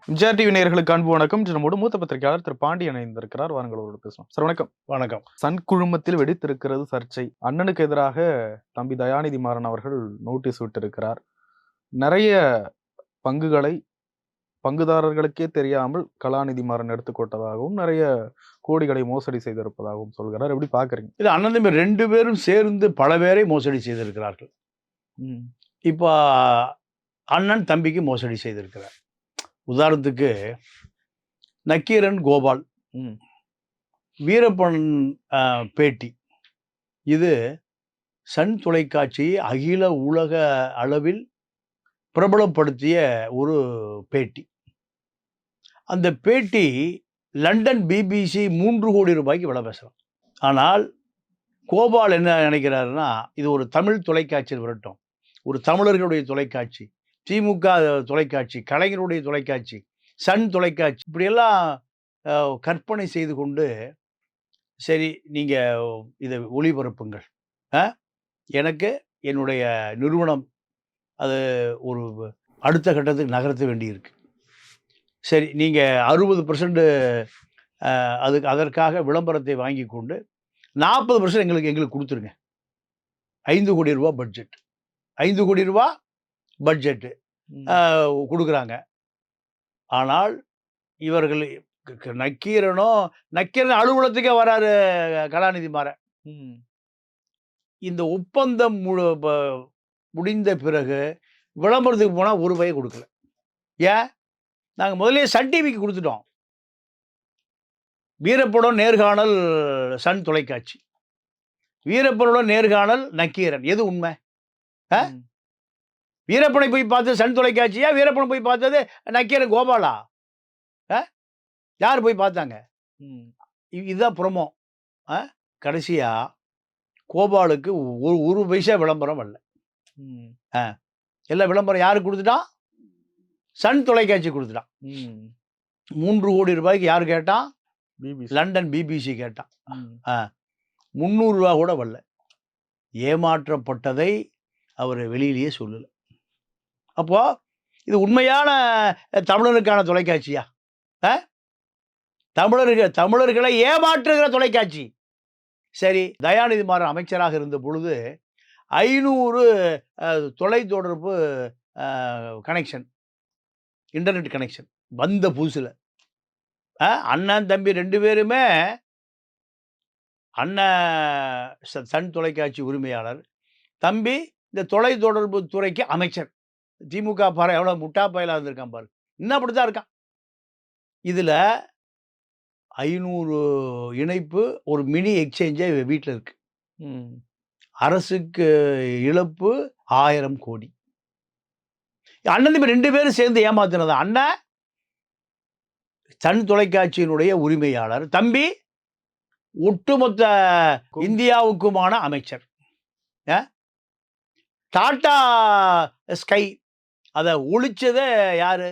Vijaya TV நேயர்களுக்கு அன்பு வணக்கம். நம்மோடு மூத்த பத்திரிகையாளர் திரு பாண்டியன் இணைந்திருக்கிறார். வாருங்கள் அவரோடு பேசலாம். சார் வணக்கம். வணக்கம். சன் குழுமத்தில் வெடித்திருக்கிறது சர்ச்சை. அண்ணனுக்கு எதிராக தம்பி தயாநிதி மாறன் அவர்கள் நோட்டீஸ் விட்டிருக்கிறார். நிறைய பங்குகளை பங்குதாரர்களுக்கே தெரியாமல் கலாநிதி மாறன் எடுத்துக்கொண்டதாகவும் நிறைய கோடிகளை மோசடி செய்திருப்பதாகவும் சொல்கிறார். எப்படி பாக்குறீங்க? இது அண்ணன் தம்பி 2 பேரும் சேர்ந்து பல பேரை மோசடி செய்திருக்கிறார்கள். இப்போ அண்ணன் தம்பிக்கு மோசடி செய்திருக்கிறார். உதாரணத்துக்கு நக்கீரன் கோபால், வீரப்பன் பேட்டி, இது சன் தொலைக்காட்சியை அகில உலக அளவில் பிரபலப்படுத்திய ஒரு பேட்டி. அந்த பேட்டி லண்டன் பிபிசி 3 கோடி ரூபாய்க்கு விலை பேசலாம். ஆனால் கோபால் என்ன நினைக்கிறாருன்னா, இது ஒரு தமிழ் தொலைக்காட்சியில் வரட்டும், ஒரு தமிழர்களுடைய தொலைக்காட்சி, திமுக தொலைக்காட்சி, கலைஞருடைய தொலைக்காட்சி, சன் தொலைக்காட்சி, இப்படியெல்லாம் கற்பனை செய்து கொண்டு, சரி நீங்கள் இதை ஒளிபரப்புங்கள், எனக்கு என்னுடைய நிறுவனம் அது ஒரு அடுத்த கட்டத்துக்கு நகர்த்த வேண்டியிருக்கு, சரி நீங்கள் 60% அதற்காக விளம்பரத்தை வாங்கி கொண்டு 40% எங்களுக்கு கொடுத்துருங்க. 5 கோடி ரூபா பட்ஜெட், 5 கோடி ரூபா பட்ஜெட்டு கொடுக்குறாங்க. ஆனால் இவர்கள் நக்கீரன் அலுவலகத்துக்கே வராரு கலாநிதி மாறன். இந்த ஒப்பந்தம் முடிந்த பிறகு விளம்பரத்துக்கு போனால் ஒரு ரூபாயை கொடுக்கல. ஏன்? நாங்கள் முதலே சன் டிவிக்கு கொடுத்துட்டோம். வீரப்படம் நேர்காணல் சன் தொலைக்காட்சி, வீரப்பனோட நேர்காணல் நக்கீரன். எது உண்மை? வீரப்பனை போய் பார்த்தது சன் தொலைக்காட்சியா, வீரப்பனை போய் பார்த்தது நக்கீரன் கோபாலா? யார் போய் பார்த்தாங்க? இதுதான் ப்ரோமோ. கடைசியா கோபாலுக்கு ஒரு பைசா விளம்பரம் வரல. எல்லா விளம்பரம் யாருக்கு கொடுத்துட்டான்? சன் தொலைக்காட்சி கொடுத்துட்டான். 3 கோடி ரூபாய்க்கு யார் கேட்டான்? லண்டன் பிபிசி கேட்டான். 300 ரூபா கூட வரல. ஏமாற்றப்பட்டதை அவர் வெளியிலேயே சொல்லல. அப்போ இது உண்மையான தமிழனுக்கான தொலைக்காட்சியா? தமிழர்களை ஏமாற்றுகிற தொலைக்காட்சி. சரி, தயாநிதி மாறன் அமைச்சராக இருந்த பொழுது 500 தொலைத்தொடர்பு கனெக்ஷன், இன்டர்நெட் கனெக்ஷன் வந்த புதுசில் அண்ணன் தம்பி 2 பேருமே, அண்ணன் சன் தொலைக்காட்சி உரிமையாளர், தம்பி இந்த தொலைத்தொடர்பு துறைக்கு அமைச்சர். திமுக பாரு எவ்வளோ முட்டா பயலாக இருந்திருக்கான் பாரு. இன்னும் அப்படித்தான் இருக்கான். இதில் 500 இணைப்பு, ஒரு மினி எக்ஸ்சேஞ்சே வீட்டில் இருக்கு. அரசுக்கு இழப்பு 1000 கோடி. அண்ணன் தம்பி 2 பேரும் சேர்ந்து ஏமாத்தினது. அண்ணன் சன் தொலைக்காட்சியினுடைய உரிமையாளர், தம்பி ஒட்டுமொத்த இந்தியாவுக்குமான அமைச்சர். டாடா ஸ்கை அதை ஒழிச்சதே யாரு?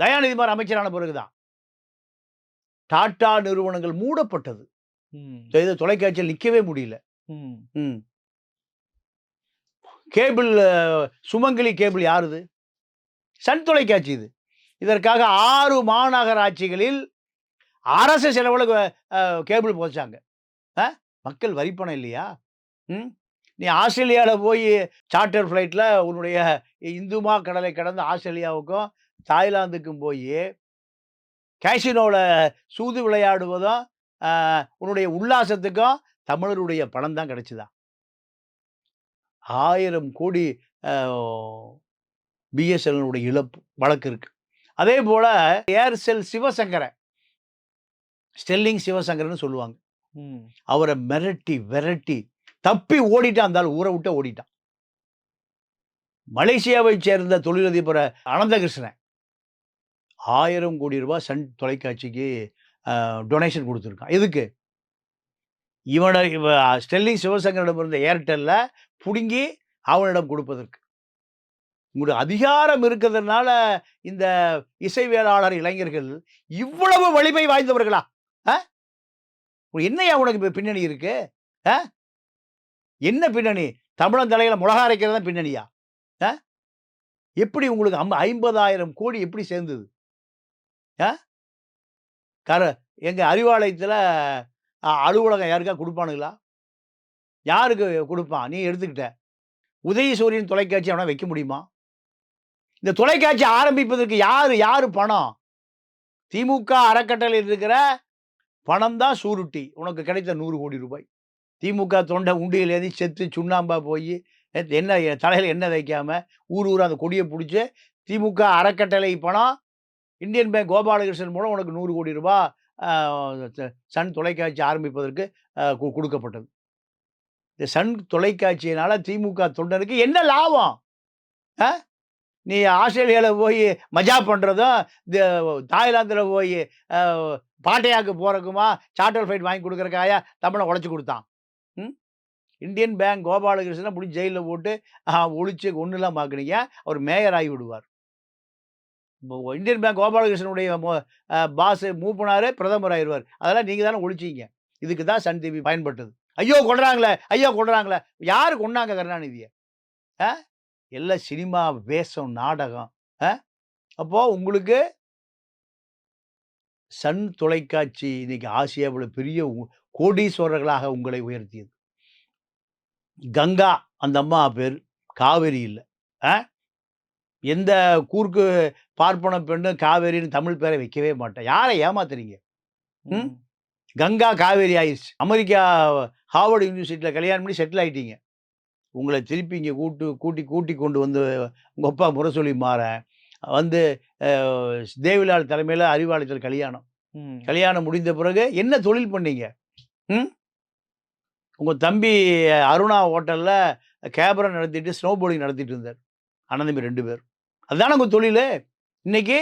தயாநிதி மாறன் அமைச்சரான பிறகுதான் டாடா நிறுவனங்கள் மூடப்பட்டது. தொலைக்காட்சியில் நிற்கவே முடியல. கேபிள், சுமங்கலி கேபிள் யாருது? சன் தொலைக்காட்சி. இது இதற்காக 6 மாநகராட்சிகளில் அரசு செலவுல கேபிள் போச்சாங்க. மக்கள் வரிப்பணம் இல்லையா? நீ ஆஸ்திரேலியாவில் போய் சார்ட்டர் ஃப்ளைட்டில் உன்னுடைய இந்துமா கடலை கடந்து ஆஸ்திரேலியாவுக்கும் தாய்லாந்துக்கும் போய் கேசினோவில் சூது விளையாடுவதும் உன்னுடைய உல்லாசத்துக்கும் தமிழருடைய பணம் தான் கிடைச்சிதா? 1000 கோடி பிஎஸ்என்எல்லுடைய இழப்பு வழக்கு இருக்கு. அதே போல ஏர்செல் சிவசங்கரை, ஸ்டெல்லிங் சிவசங்கர்னு சொல்லுவாங்க, அவரை மிரட்டி விரட்டி தப்பி ஓடிட்டான். அந்த ஊரை விட்டு ஓடிட்டான். மலேசியாவை சேர்ந்த தொழிலதிபர் அனந்தகிருஷ்ணன் 1000 கோடி ரூபாய் சன் தொலைக்காட்சிக்கு டொனேஷன் கொடுத்துருக்கான். எதுக்கு? ஸ்டெல்லிங் சிவசங்கரிடம் இருந்த ஏர்டெல்ல புடுங்கி அவனிடம் கொடுப்பதற்கு. உங்களுடைய அதிகாரம் இருக்கிறதுனால இந்த இசைவேளாளர் இளைஞர்கள் இவ்வளவு வலிமை வாய்ந்தவர்களா? என்னையா உனக்கு பின்னணி இருக்கு? என்ன பின்னணி? தமிழன் தலையில முளகா அரைக்கிறது தான் பின்னணியா? எப்படி உங்களுக்கு 50,000 கோடி எப்படி சேர்ந்தது? ஆ? கர எங்க அறிவாலயத்துல அலுவலகம் யாருக்கா குடுப்பானுங்களா? யாருக்கு குடுப்பான்? நீ எடுத்துக்கிட்ட. உதயசூரியன் தொலைக்காட்சி அவனால வைக்க முடியுமா? இந்த தொலைக்காட்சி ஆரம்பிப்பதற்கு யாரு பணம்? திமுக அறக்கட்டளையில் இருக்கிற பணம் தான் சூருட்டி. உனக்கு கிடைத்த ரூ. 100,00,00,000. திமுக தொண்டன் உண்டியல் எழுதி செத்து சுண்ணாம்பா போயி, என்ன தலையில எண்ணெய் வைக்காம ஊரா அந்த கொடிய புடிச்சு, திமுக அறக்கட்டளை பணம் இந்தியன் பேங்க் கோபாலகிருஷ்ணன் மூலம் உனக்கு ரூ. 100,00,00,000 அ சன் தொலைக்காட்சி ஆரம்பிப்பதற்கு குடுக்கப்பட்டது. இந்த சன் தொலைக்காட்சியினால திமுக தொண்டனுக்கு என்ன லாபம்? அ நீ ஆஸ்திரேலியால போய் மஜா பண்றதும், இந்த தாய்லாந்துல போய் அ பாட்டையாக்கு போறதுக்குமா சார்ட்டர் ஃப்ளைட் வாங்கி குடுக்குறதுக்காயா தமிழன் உழைச்சு குடுத்தான்? ம். இந்தியன் பேங்க் கோபாலகிருஷ்ணன புடிச்சு ஜெயில்ல போட்டு ஒழிச்சு ஒண்ணுலாம் பாக்குறீங்க. அவர் மேயர் ஆகி விடுவார். இந்தியன் பேங்க் கோபாலகிருஷ்ணனுடைய பாஸ் மூவ் பண்ணாரு, பிரதமர் ஆயிருவார். அதெல்லாம் நீங்க தானே ஒழிச்சீங்க. இதுக்கு தான் சன் டிவி பயன்பட்டது. ஐயோ! கொல்றாங்களே! ஐயோ! கொல்றாங்களே! யாரு கொன்னாங்க கருணாநிதிய? அ எல்லாம் சினிமா, வேஷம், நாடகம். அ அப்போ உங்களுக்கு சன் தொலைக்காட்சி இன்னைக்கு ஆசியாவுல பெரிய கோடீஸ்வரர்களாக உங்களை உயர்த்தியது. கங்கா அந்த அம்மா பேரு. காவேரி இல்ல. அ எந்த கூர்க்கு பார்ப்பன பெண்ணு காவேரின்னு தமிழ் பேர வைக்கவே மாட்டா. யார ஏமாத்துறீங்க? ம். கங்கா காவேரி ஆயிருச்சு. அமெரிக்கா ஹார்வர்ட் யூனிவர்சிட்டில கல்யாணம் பண்ணி செட்டில் ஆயிட்டீங்க. உங்கள திருப்பி இங்க கூட்டி கொண்டு வந்து உங்க அப்பா முரசொலி மாறன் வந்து அ தேவிலால் தலைமையில அறிவாலயத்தில கல்யாணம். கல்யாணம் முடிந்த பிறகு என்ன தொழில் பண்ணீங்க? ம். உங்க தம்பி அருணா ஹோட்டல்ல கேபரா நடத்திட்டு, ஸ்னோ போர்டிங் நடத்திட்டு இருந்தார். அண்ணன் தம்பி 2 பேரும். அதுதானே உங்க தொழிலு. இன்னைக்கு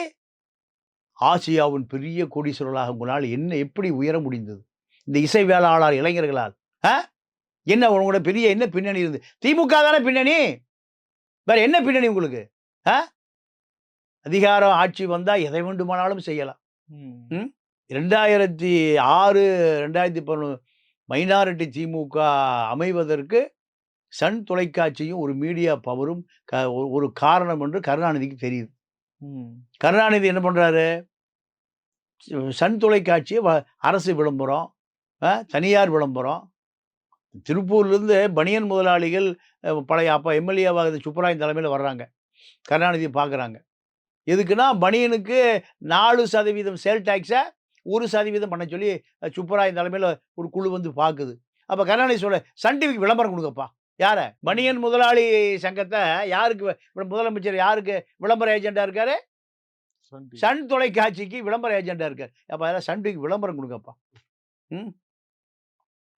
ஆசியாவின் பெரிய கோடீஸ்வரர்களாக உங்களால எப்படி உயர முடிந்தது? இந்த இசைவேளாளர் இளைஞர்களால். ஆ? என்ன உங்களோட பெரிய என்ன பின்னணி இருந்து? திமுக தானே பின்னணி. வேற என்ன பின்னணி உங்களுக்கு? ஆ? அதிகாரம் ஆட்சி வந்தா எதை வேண்டுமானாலும் செய்யலாம். ம். 2006, 2011 மைனாரிட்டி திமுக அமைவதற்கு சன் தொலைக்காட்சியும் ஒரு மீடியா பவரும் ஒரு காரணம் என்று கருணாநிதிக்கு தெரியுது. கருணாநிதி என்ன பண்றாரு? சன் தொலைக்காட்சிய அரசு விளம்பரம், தனியார் விளம்பரம். திருப்பூர்லேருந்து பனியன் முதலாளிகள் பழைய அப்ப எம்எல்ஏவா இருந்த சுப்பராயன் தலைமையில வர்றாங்க. கருணாநிதிய பார்க்குறாங்க. எதுக்குன்னா, பனியனுக்கு 4% சேல் டாக்ஸ 1% பண்ண சொல்லி சுப்பராயன் தலைமையில ஒரு குழு வந்து பார்க்குது. அப்ப கருணாநிதி சன் டிவிக்கு விளம்பரம் குடுங்கப்பா. யார? பனியன் முதலாளி சங்கத்த யாருக்கு முதலமைச்சர் யாருக்கு விளம்பர ஏஜென்ட்டா இருக்காரு? சன் தொலைக்காட்சிக்கு விளம்பர ஏஜென்ட்டா இருக்காரு. அப்ப அதெல்லாம் சன் டிவிக்கு விளம்பரம் குடுங்கப்பா. ம்.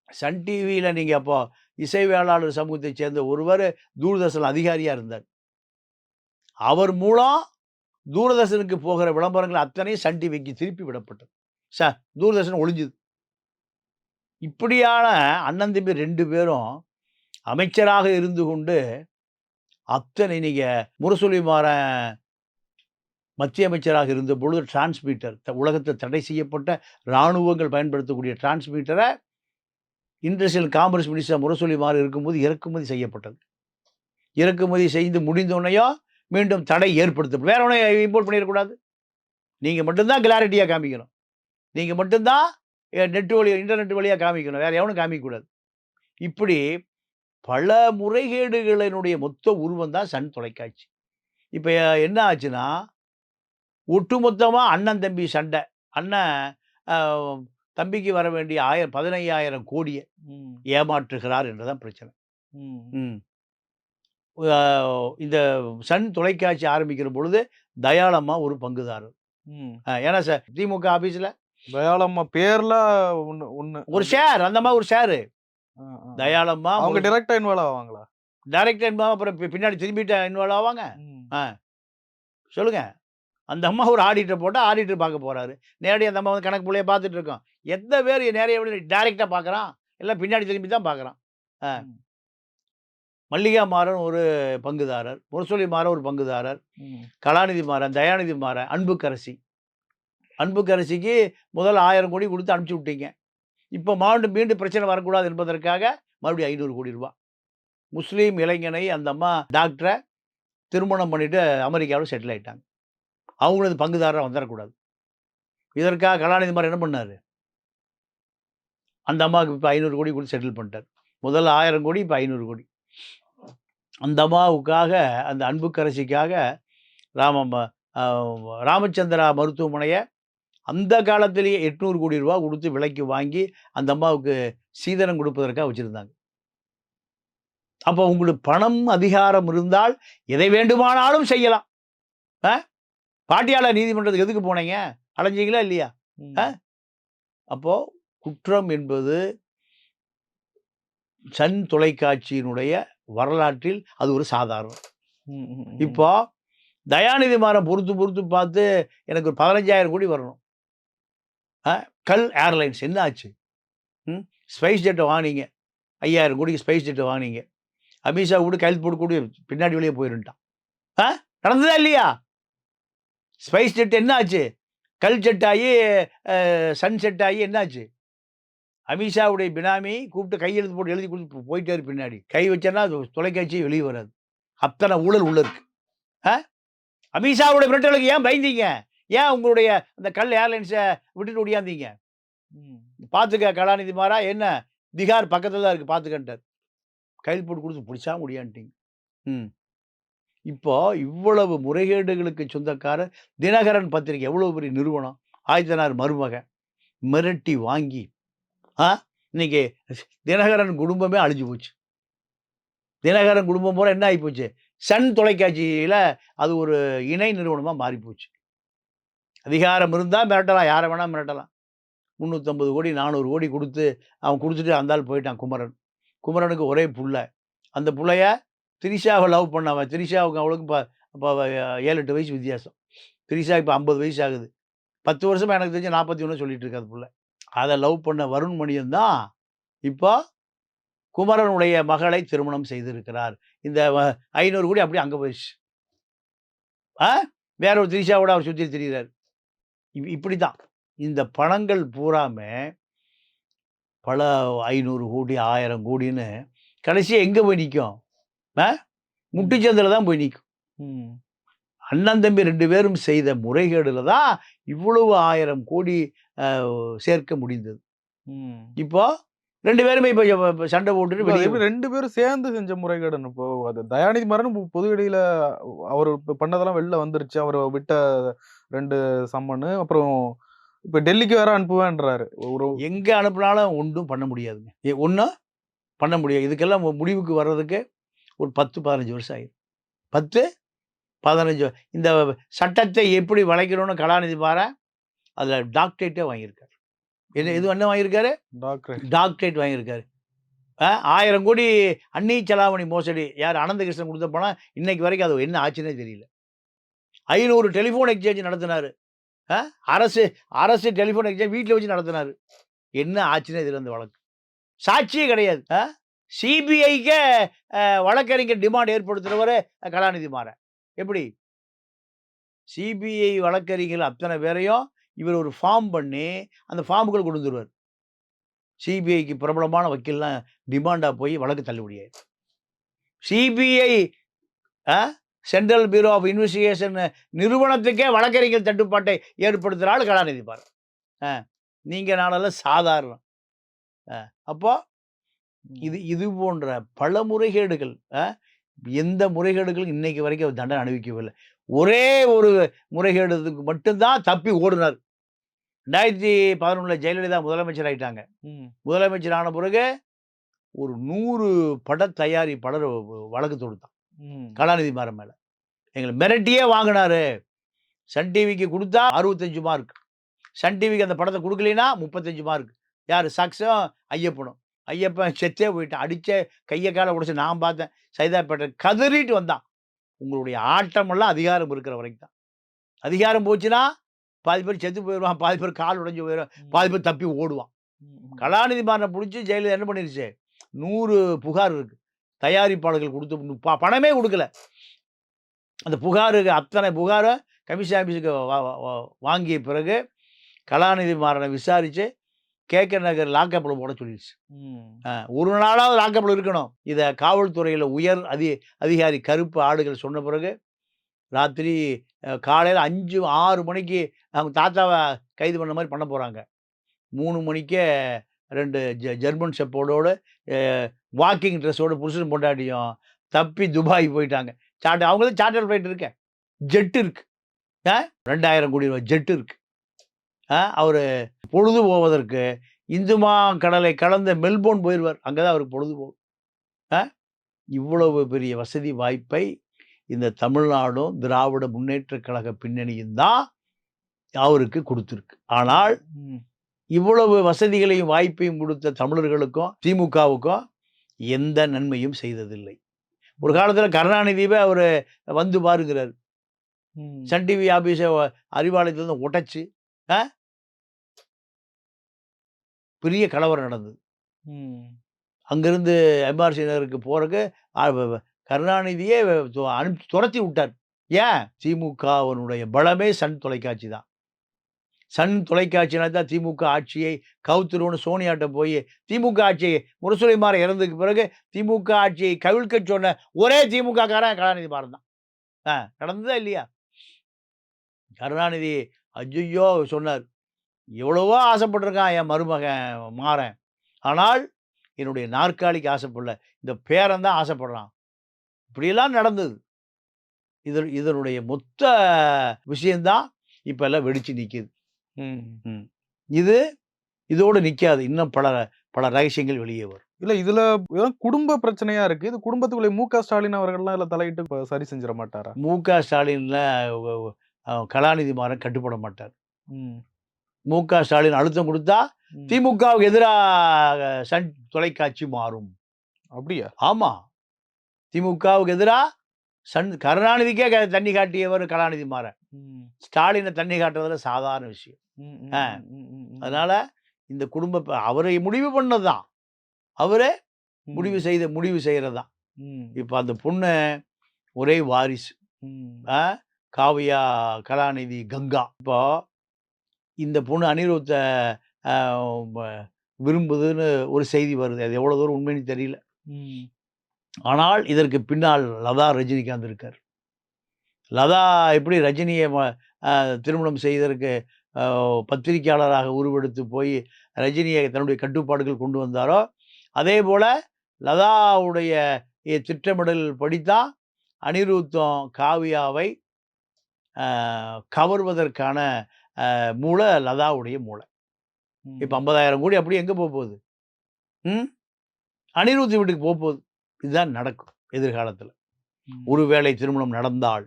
சன் டிவியில நீங்க அப்போ இசைவேளாளர் சமூகத்தைச் சேர்ந்த ஒருவர் தூர்தர்ஷன் அதிகாரியா இருந்தார். அவர் மூலம் தூர்தர்ஷனுக்கு போகிற விளம்பரங்கள் அத்தனையும் சன் டிவிக்கு திருப்பி விடப்பட்டது. தூர்தர்ஷன் ஒழிஞ்சுது. இப்படியான அண்ணன் தம்பி 2 பேரும் அமைச்சராக இருந்து கொண்டு அத்தனை நீங்க முரசொலி மாறன் மத்திய அமைச்சராக இருந்தபொழுது டிரான்ஸ்மிட்டர் உலகத்தில் தடை செய்யப்பட்ட இராணுவங்கள் பயன்படுத்தக்கூடிய டிரான்ஸ்மிட்டர industrial commerce minister Murasoli Maran இருக்கும்போது இறக்குமதி செய்யப்பட்டது. இறக்குமதி செய்து முடிந்தோனையும் மீண்டும் தடை ஏற்படுத்தப்படும். வேற ஒன்னும் இம்போர்ட் பண்ணிடக்கூடாது. நீங்க மட்டும் தான் கிளாரிட்டியா காமிக்கணும். நீங்க மட்டும் தான் நெட் வழியா இன்டர்நெட் வழியா காமிக்கணும். வேற எவனும் காமிக்கக்கூடாது. இப்படி பல முறைகேடுகளினுடைய மொத்த உருவம் தான் சன் தொலைக்காட்சி. இப்ப என்ன ஆச்சுன்னா, ஒட்டுமொத்தமா அண்ணன் தம்பி சண்டை. அண்ணன் அ தம்பிக்கு வர வேண்டிய 15,000 கோடிய ஏமாற்றுகிறார் என்றுதான் பிரச்சனை. ம். அ இந்த சன் தொலைக்காட்சி ஆரம்பிக்கிற பொழுது தயாளம்மா ஒரு பங்குதாரர். ஏன்னா திமுக ஆபீஸ்ல தயாளம்மா பேர்ல ஒண்ணு ஒரு ஷேர் அந்த மாதிரி ஒரு ஷேரு. தயாளம்மா அவங்க டைரக்டா இன்வால்வ் ஆவாங்களா? டைரக்டா இன்வால்வ் அப்புறம் பின்னாடி திரும்பிட்டு இன்வால்வ் ஆவாங்க. சொல்லுங்க. அந்த அம்மா ஒரு ஆடிட்டர் போட்டா ஆடிட்டர் பார்க்க போறாரு. நேரடியா அந்த அம்மா வந்து கணக்கு புள்ளைய பார்த்துட்டு இருக்கோம். எத்தனை பேர் நிறைய டைரக்டா பார்க்குறான். எல்லாம் பின்னாடி திரும்பி தான் பார்க்குறான். மல்லிகா மாறன் ஒரு பங்குதாரர், முரசொலி மாறன் ஒரு பங்குதாரர், கலாநிதி மாறன், தயாநிதி மாறன், அன்புக்கரசி. அன்புக்கரசிக்கு முதல் 1000 கோடி கொடுத்து அனுப்பிச்சு விட்டீங்க. இப்போ மீண்டும் பிரச்சனை வரக்கூடாது என்பதற்காக மறுபடியும் 500 கோடி ரூபாய். முஸ்லீம் இளைஞனை அந்த அம்மா டாக்டர திருமணம் பண்ணிட்டு அமெரிக்காவில் செட்டில் ஆயிட்டாங்க. அவங்களும் இது பங்குதாரராக வந்துடக்கூடாது. இதற்காக கலாநிதி மாறன் என்ன பண்ணாரு? அந்த அம்மாவுக்கு இப்போ 500 கோடி கொடுத்து செட்டில் பண்ணிட்டார். முதல்ல 1000 கோடி, இப்போ 500 கோடி. அந்த அம்மாவுக்காக, அந்த அன்புக்கரசிக்காக ராமச்சந்திரா மருத்துவமனைய அந்த காலத்திலேயே 800 கோடி ரூபா கொடுத்து விலைக்கு வாங்கி அந்த அம்மாவுக்கு சீதனம் கொடுப்பதற்காக வச்சிருந்தாங்க. அப்போ உங்களுக்கு பணம், அதிகாரம் இருந்தால் எதை வேண்டுமானாலும் செய்யலாம். பாட்டியாளர் நீதிமன்றத்துக்கு எதுக்கு போனீங்க? அலைஞ்சீங்களா இல்லையா? அப்போ குற்றம் என்பது சன் தொலைக்காட்சியினுடைய வரலாற்றில் அது ஒரு சாதாரணம். இப்போ தயாநிதி மாறன் பொறுத்து பார்த்து எனக்கு ஒரு 15,000 கோடி வரணும். கல் ஏர்லைன்ஸ் என்ன ஆச்சு? ஸ்பைஸ் ஜெட்டை வாங்கினீங்க, 5,000 கோடிக்கு ஸ்பைஸ் ஜெட்டை வாங்கினீங்க. அமித்ஷா கூட கையெழுத்து போட்டு கூட பின்னாடி வெளியே போயிருந்துட்டான். நடந்ததா இல்லையா? ஸ்பைஸ் ஜெட் என்ன ஆச்சு? கல் ஜெட் ஆகி சன் செட் ஆகி என்ன ஆச்சு? அமித்ஷாவுடைய பினாமி கூப்பிட்டு கையெழுத்து போட்டு எழுதி கொடுத்து போயிட்டாரு பின்னாடி. கை வச்சேன்னா தொலைக்காட்சி வெளியே வராது. அத்தனை ஊழல் உள்ள இருக்கு. அமித்ஷாவுடைய மிரட்டலுக்கு ஏன் பயந்தீங்க? ஏன் உங்களுடைய அந்த கல் ஏர்லைன்ஸை விட்டுட்டு ஒடியாந்தீங்க? பார்த்துக்க கலாநிதி மாறா, என்ன திகார் பக்கத்தில் தான் இருக்குது பார்த்துக்கன்ட்டார். கையில் போட்டு கொடுத்து பிடிச்சா முடியான்ட்டீங்க. இப்போ இவ்வளவு முறைகேடுகளுக்கு சொந்தக்காரர் தினகரன் பத்திரிகை, எவ்வளவு பெரிய நிறுவனம், ஆயத்தனார் மருமகன் மிரட்டி வாங்கி இன்னைக்கு தினகரன் குடும்பமே அழிஞ்சு போச்சு. தினகரன் குடும்பம் பூரா என்ன ஆகி போச்சு? சன் தொலைக்காட்சியில் அது ஒரு இணை நிறுவனமாக மாறி போச்சு. அதிகாரம் இருந்தால் மிரட்டலாம், யாரை வேணால் மிரட்டலாம். 350 கோடி 400 கோடி கொடுத்து அவன் கொடுத்துட்டு அந்தாள் போயிட்டான் குமரன். குமரனுக்கு ஒரே புள்ள. அந்த புள்ளைய திரிஷாவை லவ் பண்ணவன். திரிஷாவுக்கு அவளுக்கு இப்போ 7-8 வயசு வித்தியாசம். திரிஷா இப்போ 50 வயசு ஆகுது. 10 வருஷமாக எனக்கு தெரிஞ்சு 41 சொல்லிட்டு இருக்கு அந்த புள்ள. அதை லவ் பண்ண வருண் மணியன் தான் இப்போ குமரனுடைய மகளை திருமணம் செய்திருக்கிறார். இந்த 500 கோடி அப்படியே அங்கே போயிடுச்சு. வேற ஒரு திரிஷாவோட அவர் சுற்றி திரிகிறார். இப்படி தான் இந்த பணங்கள் பூராமே பல 500 கோடி 1000 கோடின்னு கடைசியாக எங்கே போய் நிற்கும்? முட்டுச்சந்தில் தான் போய் நிற்கும். அண்ணன் தம்பி 2 பேரும் செய்த முறைகேடுல தான் இவ்வளவு 1000 கோடி சேர்க்க முடிந்தது. இப்போ 2 பேருமே இப்போ சண்டை போட்டுட்டு வெளியே 2 பேரும் சேர்ந்து செஞ்ச முறைகேடுன்னு. இப்போ அது தயாநிதி மாறன் பொது வெளியில அவர் பண்ணதெல்லாம் வெளில வந்துருச்சு. அவர் விட்ட 2 சம்மனு, அப்புறம் இப்போ டெல்லிக்கு வேற அனுப்புவேன்றாரு. எங்கே அனுப்புனாலும் ஒன்றும் பண்ண முடியாதுங்க. ஒன்றும் பண்ண முடியாது. இதுக்கெல்லாம் முடிவுக்கு வர்றதுக்கு ஒரு 10-15 வருஷம் ஆயிடும். 10-15 இந்த சட்டத்தை எப்படி வளைக்கணும்னு கலாநிதி மாறன் அதில் டாக்டரேட்டே வாங்கியிருக்காரு. என்ன வாங்கியிருக்காரு? டாக்டரேட் வாங்கியிருக்காரு. 1000 கோடி அந்நிய செலாவணி மோசடி யார்? அனந்தகிருஷ்ணன் கொடுத்த பணம் இன்னைக்கு வரைக்கும் அது என்ன ஆச்சுன்னே தெரியல. 500 டெலிஃபோன் எக்ஸ்சேஞ்ச் நடத்தினாரு. அரசு டெலிஃபோன் எக்ஸ்சேஞ்ச் வீட்டில் வச்சு நடத்தினாரு. என்ன ஆச்சுன்னே தெரியல அந்த வழக்கு. சாட்சியே கிடையாது. சிபிஐக்கே வழக்கறிஞர் டிமாண்ட் ஏற்படுத்துகிறவர் கலாநிதி மாறன். எப்படி? சிபிஐ வழக்கறிஞர்கள் அத்தனை பேரையும் இவர் ஒரு ஃபார்ம் பண்ணி அந்த ஃபார்முக்குள் கொண்டு வந்துடுவார். சிபிஐக்கு பிரபலமான வக்கீல்லாம் டிமாண்டாக போய் வழக்கு தள்ளுபடியாயிரு. CBI central bureau of investigation நிறுவனத்துக்கே வழக்கறிஞர் தட்டுப்பாட்டை ஏற்படுத்துகிற ஆள் கலாநிதி மாறன். நீங்கள் நாளெல்லாம் சாதாரணம். அப்போ இது போன்ற பல முறைகேடுகள், எந்த முறைகேடுகளும் இன்னைக்கு வரைக்கும் அவர் தண்டனை அனுபவிக்கவில்லை. ஒரே ஒரு முறைகேடுக்கு மட்டும்தான் தப்பி ஓடுனார். 2011 ஜெயலலிதா முதலமைச்சர் ஆயிட்டாங்க. முதலமைச்சர் ஆன பிறகு ஒரு 100 பட தயாரிப்பாளர் வழக்கு தொடுத்தான் கலாநிதி மாறன் மேல. எங்களை மிரட்டியே வாங்கினாரு. சன் டிவிக்கு கொடுத்தா 65 மார்க், சன் டிவிக்கு அந்த படத்தை கொடுக்கலைன்னா 35 மார்க். யார்? சாக்ஸும் ஐயப்பனும். ஐயப்பன் செத்தே போயிட்டான். அடிச்ச கையை காலை உடைச்சு நான் பார்த்தேன். சைதாப்பேட்டை கதறிட்டு வந்தான். உங்களுடைய ஆட்டமெல்லாம் அதிகாரம் இருக்கிற வரைக்கும் தான். அதிகாரம் போச்சுன்னா பாதி பேர் செத்து போயிடுவான், பாதி பேர் கால் உடைஞ்சு போயிடும், பாதி பேர் தப்பி ஓடுவான். கலாநிதி மாறனை பிடிச்சி ஜெயலலிதா என்ன பண்ணிருச்சு? 100 புகார் இருக்கு. தயாரிப்பாளர்கள் கொடுத்து பணமே கொடுக்கல. அந்த புகாருக்கு அத்தனை புகாரை கமிஷன் ஆஃபீஸுக்கு வாங்கிய பிறகு கலாநிதி மாறனை விசாரித்து கேகே நகர் லாக்கப்பில் போட சொல்லிடுச்சு. ம். ஒரு நாளாவது லாக்கப்பில் இருக்கணும். இதை காவல்துறையில் உயர் அதிகாரி கருப்பு ஆடுகள் சொன்ன பிறகு ராத்திரி காலையில் 5, 6 மணிக்கு அவங்க தாத்தாவை கைது பண்ண மாதிரி பண்ண போகிறாங்க. 3 மணிக்கே 2 ஜெர்மன் ஷெப்பர்டோட வாக்கிங் ட்ரெஸ்ஸோட புருஷன் பொண்டாட்டியும் தப்பி துபாய் போயிட்டாங்க. அவங்களுக்கு சார்ட்டர் ஃப்ளைட் இருக்கு, ஜெட் இருக்கு, 2000 கோடி ரூபாய் ஜெட் இருக்கு. அவர் பொழுது போவதற்கு இந்துமா கடலை கடந்த மெல்போர்ன் போயிடுவார். அங்கே தான் அவருக்கு பொழுது போகும். இவ்வளவு பெரிய வசதி வாய்ப்பை இந்த தமிழ்நாடும் திராவிட முன்னேற்ற கழக பின்னணியும் தான் அவருக்கு கொடுத்துருக்கு. ஆனால் இவ்வளவு வசதிகளையும் வாய்ப்பையும் கொடுத்த தமிழர்களுக்கும் திமுகவுக்கும் எந்த நன்மையும் செய்ததில்லை. ஒரு காலத்தில் கருணாநிதியை அவர் வந்து பாருங்கிறார். சன் டிவி ஆபீஸை அறிவாலயத்திலிருந்து உடைச்சு பெரிய கலவரம் நடந்தது. அங்கிருந்து எம்ஆர்சி நகருக்கு போறதுக்கு கருணாநிதியே துரத்தி விட்டார். ஏன்? திமுகவனுடைய பலமே சன் தொலைக்காட்சி தான். சன் தொலைக்காட்சியில தான் திமுக ஆட்சியை கவுத்துருன்னு சோனியாட்ட போய் திமுக ஆட்சியை முரசொலிமாற இறந்ததுக்கு பிறகு திமுக ஆட்சியை கவிழ்க்க சொன்ன ஒரே திமுக காரன் கருணாநிதி மாறன் தான். நடந்ததா இல்லையா? கருணாநிதி ஐயோ சொன்னார், எவ்வளவோ ஆசைப்பட்டிருக்கான் என் மருமகன் மாறன், ஆனால் என்னுடைய நாற்காலிக்கு ஆசைப்படல, இந்த பேரன் தான் ஆசைப்படுறான். இப்படியெல்லாம் நடந்தது. இதனுடைய மொத்த விஷயம்தான் இப்ப எல்லாம் வெடிச்சு நிற்குது. இதோடு நிற்காது, இன்னும் பல ரகசியங்கள் வெளியே வரும். இல்ல இதுல குடும்ப பிரச்சனையா இருக்கு. இது குடும்பத்துக்குள்ள மு.க. ஸ்டாலின் அவர்கள்லாம் இதுல தலையிட்டு சரி செஞ்சிட மாட்டாரா? மு.க. ஸ்டாலின்ல கலாநிதி மாறன் கட்டுப்பட மாட்டார். மு.க. ஸ்டாலின் அழுத்தம் கொடுத்தா திமுகவுக்கு எதிராக சன் தொலைக்காட்சி மாறும். அப்படியா? ஆமா, திமுகவுக்கு எதிராக கருணாநிதிக்கே தண்ணி காட்டியவர் கலாநிதி மாறன். ஸ்டாலினை தண்ணி காட்டுறதுல சாதாரண விஷயம். அதனால இந்த அவரை முடிவு பண்ணதுதான், அவரே முடிவு செய்யறதுதான். இப்ப அந்த பொண்ணு ஒரே வாரிசு, காவியா, கலாநிதி, கங்கா. இப்போ இந்த பொண்ணு அனிருத்த விரும்புதுன்னு ஒரு செய்தி வருது. அது எவ்வளவு தூரம் உண்மைன்னு தெரியல. ஆனால் இதற்கு பின்னால் லதா ரஜினிகாந்த் இருக்கார். லதா எப்படி ரஜினியை திருமணம் செய்ததற்கு பத்திரிகையாளராக உருவெடுத்து போய் ரஜினியை தன்னுடைய கட்டுப்பாடுகள் கொண்டு வந்தாரோ, அதே போல லதாவுடைய திட்டமிடல் படித்தான் அனிருத்தம் காவியாவை கவர்வதற்கான மூளை லதாவுடைய மூளை. இப்போ 50,000 கோடி அப்படி எங்கே போகுது? அனிருத் வீட்டுக்கு போகுது. இதுதான் நடக்கும் எதிர்காலத்தில். ஒருவேளை திருமணம் நடந்தால்,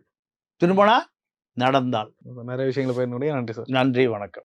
நிறைய விஷயங்களை பகிர்ந்து. நன்றி சார். நன்றி, வணக்கம்.